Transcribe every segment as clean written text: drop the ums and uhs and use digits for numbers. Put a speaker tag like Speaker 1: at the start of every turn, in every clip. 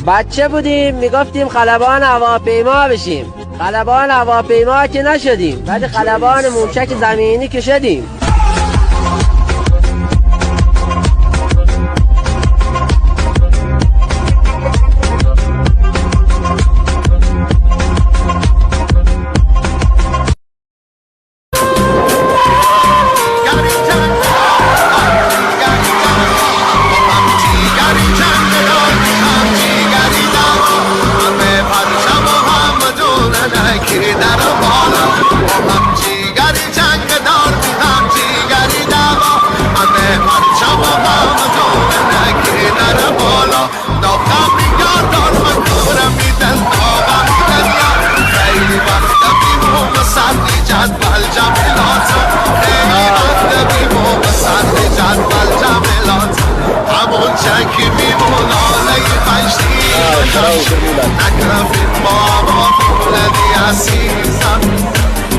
Speaker 1: بچه بودیم میگفتیم خلبان هواپیما بشیم. خلبان هواپیما که نشدیم، ولی خلبان موشک زمینی که شدیم.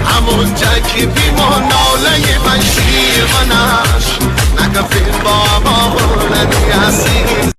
Speaker 2: همون جا که بیمون ناله من شیر منش نکفیم بابا بولدی عزیز